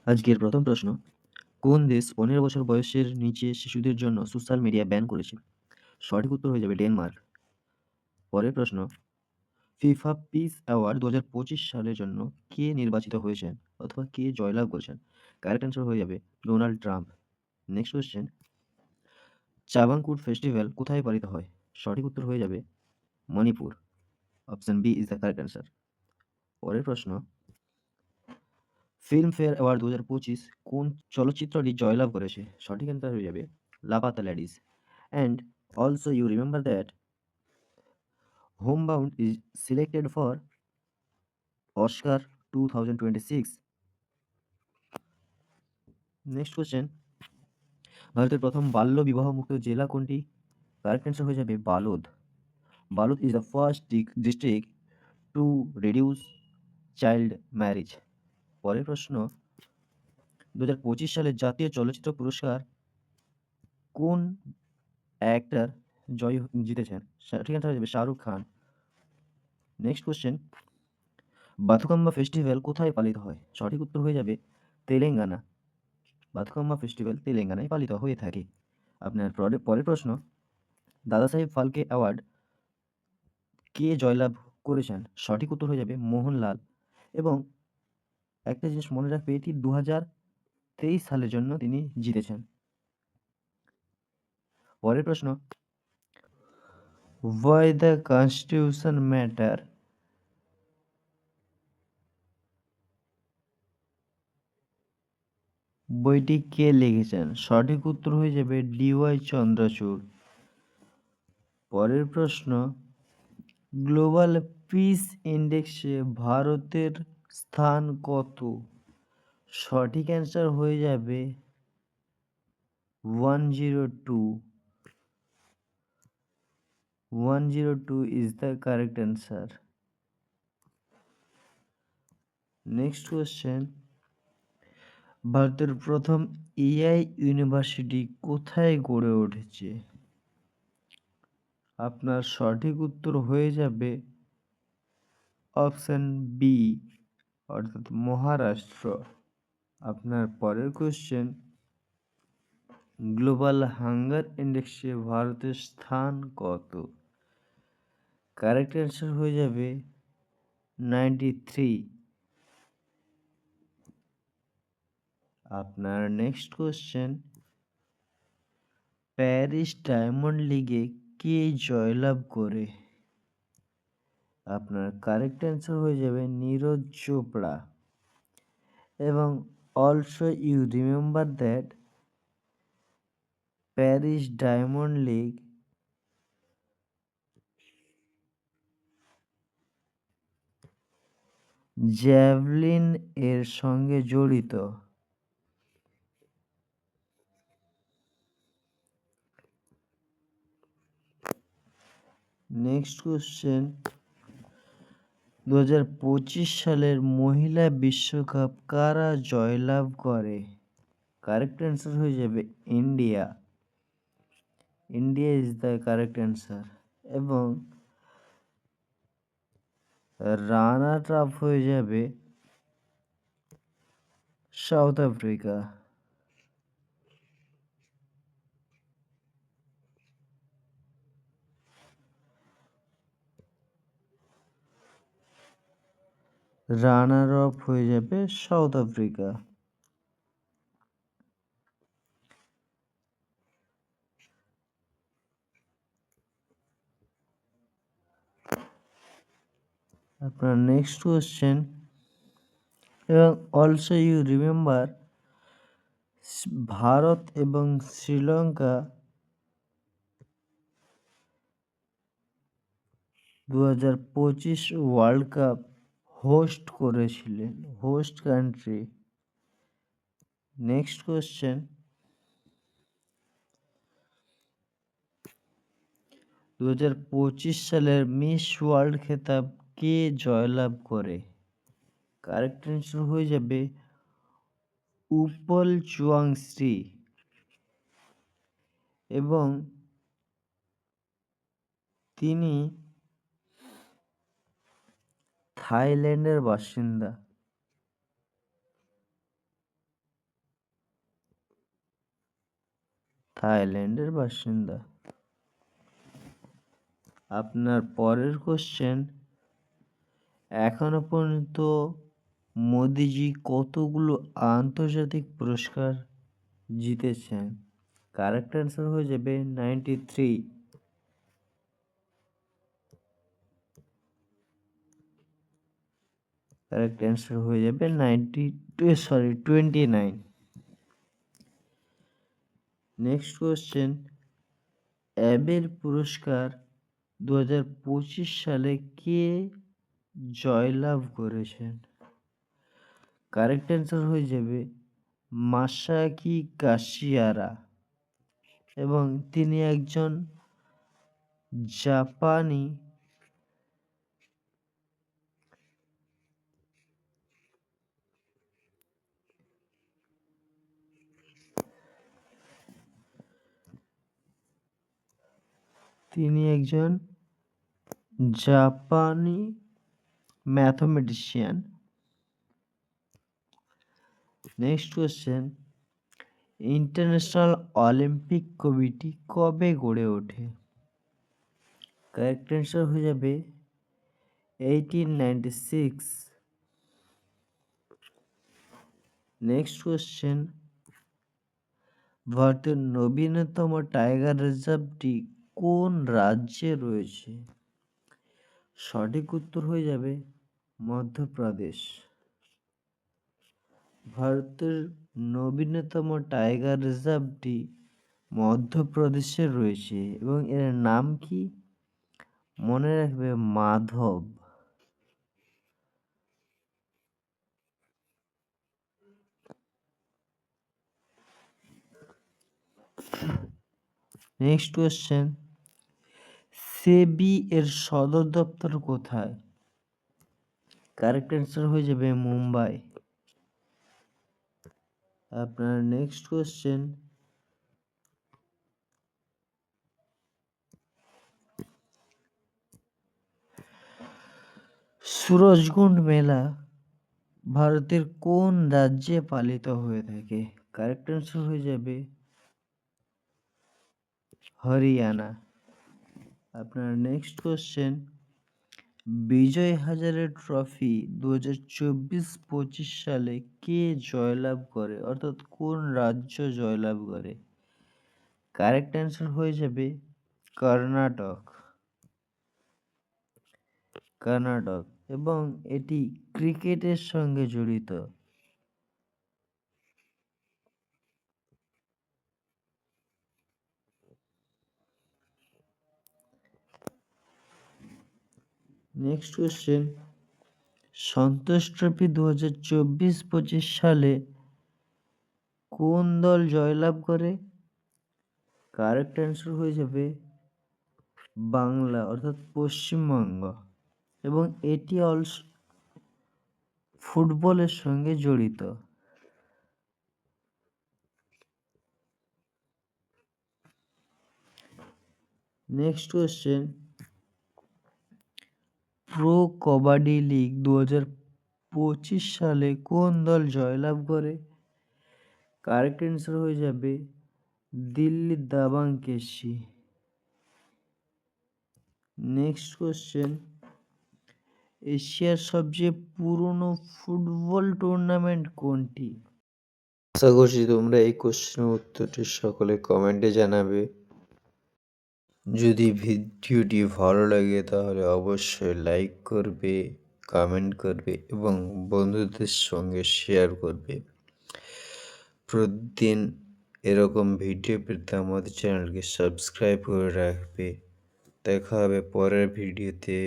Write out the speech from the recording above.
আজকের প্রথম প্রশ্ন, কোন দেশ ১৫ বছর বয়সের নিচে শিশুদের জন্য সোশ্যাল মিডিয়া ব্যান করেছে? সঠিক উত্তর হয়ে যাবে ডেনমার্ক। পরের প্রশ্ন, ফিফা পিস অ্যাওয়ার্ড ২০২৫ সালের জন্য কে নির্বাচিত হয়েছেন অথবা কে জয়লাভ করেছেন? কারেক্ট অ্যান্সার হয়ে যাবে Donald Trump. Next question, Chavang Kut festival কোথায় পালিত হয়? সঠিক উত্তর হয়ে যাবে Manipur. Option B is the correct answer. পরের প্রশ্ন, ফিল্মফেয়ার অ্যাওয়ার্ড ২০২৫ কোন চলচ্চিত্রটি জয়লাভ করেছে? সঠিক অ্যান্সার হয়ে যাবে Laapataa ladies. And also you remember that Homebound is selected for Oscar 2026. Next question, ভারতের প্রথম বাল্য বিবাহ মুক্ত জেলা কোনটি? কারেক্ট অ্যান্সার হয়ে যাবে Balod. Balod is the first district to reduce child marriage. পরের প্রশ্ন, ২০২৫ সালে জাতীয় চলচ্চিত্র পুরস্কার কোন অ্যাক্টর জিতেছেন? সঠিক অ্যান্সার হয়ে যাবে Shahrukh Khan. Next question, Bathukamma festival কোথায় পালিত হয়? সঠিক উত্তর হয়ে যাবে তেলেঙ্গানা। বাথুকাম্মা ফেস্টিভ্যাল তেলেঙ্গানায় পালিত হয়ে থাকে। আপনার পরের প্রশ্ন, দাদাসাহেব ফালকে অ্যাওয়ার্ড কে জয়লাভ করেছেন? সঠিক উত্তর হয়ে যাবে মোহনলাল। এবং একটা জিনিস মনে রাখবে, এটি ২০২৩ সালের জন্য তিনি জিতেছেন। পরের প্রশ্ন, হোয়াই দ্য কনস্টিটিউশন ম্যাটার বইটি কে লিখেছেন? সঠিক উত্তর হয়ে যাবে ডি.ওয়াই চন্দ্রচূড়। পরের প্রশ্ন, গ্লোবাল পিস ইন্ডেক্সে ভারতের স্থান কত? সঠিক অ্যান্সার হয়ে যাবে 102। 102 is the correct answer. Next question, ভারতের প্রথম এআই ইউনিভার্সিটি কোথায় গড়ে উঠেছে? আপনার সঠিক উত্তর হয়ে যাবে অপশন বি অর্থাৎ মহারাষ্ট্র। আপনার পরের কোয়েশ্চেন, গ্লোবাল হাঙ্গার ইন্ডেক্সে ভারতের স্থান কত? কারেক্ট অ্যান্সার হয়ে যাবে 93। আপনার নেক্সট কোয়েশ্চেন, প্যারিস ডায়মন্ড লিগে কে জয়লাভ করে? আপনার কারেক্ট অ্যান্সার হয়ে যাবে নীরজ চোপড়া। এবং also you remember that Paris diamond league javelin এর সঙ্গে জড়িত। নেক্সট কোশ্চেন, 2025 সালের মহিলা বিশ্বকাপ কারা জয়লাভ করে? কারেক্ট অ্যান্সার হয়ে যাবে India. India is the correct answer. এবং রানার আপ হয়ে যাবে সাউথ আফ্রিকা। রানার আপ হয়ে যাবে সাউথ আফ্রিকা। আপনার নেক্সট কোয়েশ্চেন, এবং অলসো ইউ রিমেম্বার ভারত এবং শ্রীলঙ্কা 2025 ওয়ার্ল্ড কাপ হোস্ট করেছিলেন, হোস্ট কান্ট্রি। নেক্সট কোয়েশ্চেন, 2025 সালের মিস ওয়ার্ল্ড খেতাব কে জয়লাভ করে? কারেক্ট অ্যান্সার হয়ে যাবে উপল চুয়াংশ্রী। এবং তিনি থাইল্যান্ডের বাসিন্দা। থাইল্যান্ডের বাসিন্দা। আপনার পরের কোশ্চেন, এখনো পর্যন্ত মোদিজি কতগুলো আন্তর্জাতিক পুরস্কার জিতেছেন? কারেক্ট অ্যান্সার হয়ে যাবে 93। কারেক্ট অ্যান্সার হয়ে যাবে 29। নেক্সট কোশ্চেন, অ্যাবেল পুরস্কার 2025 সালে কে জয়লাভ করেছেন? কারেক্ট অ্যান্সার হয়ে যাবে মাসাকি কাশিয়ারা, এবং তিনি একজন জাপানি mathematician. Next question, international Olympic committee কবে গড়ে ওঠে? কারেক্ট অ্যান্সার হয়ে যাবে 1896। নেক্সট কোশ্চেন, ভারতের নবীনতম টাইগার রিজার্ভটি কোন রাজ্যে রয়েছে? সঠিক উত্তর হয়ে যাবে মধ্যপ্রদেশ। ভারতের নবীনতম টাইগার রিজার্ভটি মধ্যপ্রদেশে রয়েছে এবং এর নাম কি? মনে রাখবে, মাধব। নেক্সট কোশ্চেন, সেবি এর সদর দপ্তর কোথায়? কারেক্ট অ্যান্সার হয়ে যাবে মুম্বাই। আপনার নেক্সট কোশ্চেন, সুরজকুণ্ড মেলা ভারতের কোন রাজ্যে পালিত হয়ে থাকে? কারেক্ট অ্যান্সার হয়ে যাবে হরিয়ানা। আপনার next question, Vijay Hazare trophy 2024-25 সালে কে জয়লাভ করে, অর্থাৎ কোন রাজ্য জয়লাভ করে? কারেক্ট অ্যান্সার হয়ে যাবে কর্ণাটক। এবং এটি ক্রিকেটের সঙ্গে জড়িত। নেক্সট কোশ্চেন, সন্তোষ ট্রফি 2024-25 সালে কোন দল জয়লাভ করে? কারেক্ট অ্যান্সার হয়ে যাবে বাংলা, অর্থাৎ পশ্চিমবঙ্গ, এবং এটি অলসো ফুটবলের সঙ্গে জড়িত। Next question, pro kabaddi league 2025 সালে কোন দল জয়লাভ করে? কারেক্ট অ্যান্সার হয়ে যাবে দিল্লি দাবাং কেসি। নেক্সট কোশ্চেন, এশিয়ার সবচেয়ে পুরনো ফুটবল টুর্নামেন্ট কোনটি? আশা করছি তোমরা এই কোশ্চেনের উত্তরটি সকলে কমেন্টে জানাবে। যদি ভিডিওটি ভালো লাগে তাহলে অবশ্যই লাইক করবে, কমেন্ট করবে এবং বন্ধুদের সঙ্গে শেয়ার করবে। প্রতিদিন এরকম ভিডিও পেতে আমাদের চ্যানেলকে সাবস্ক্রাইব করে রাখবে। দেখা হবে পরের ভিডিওতে।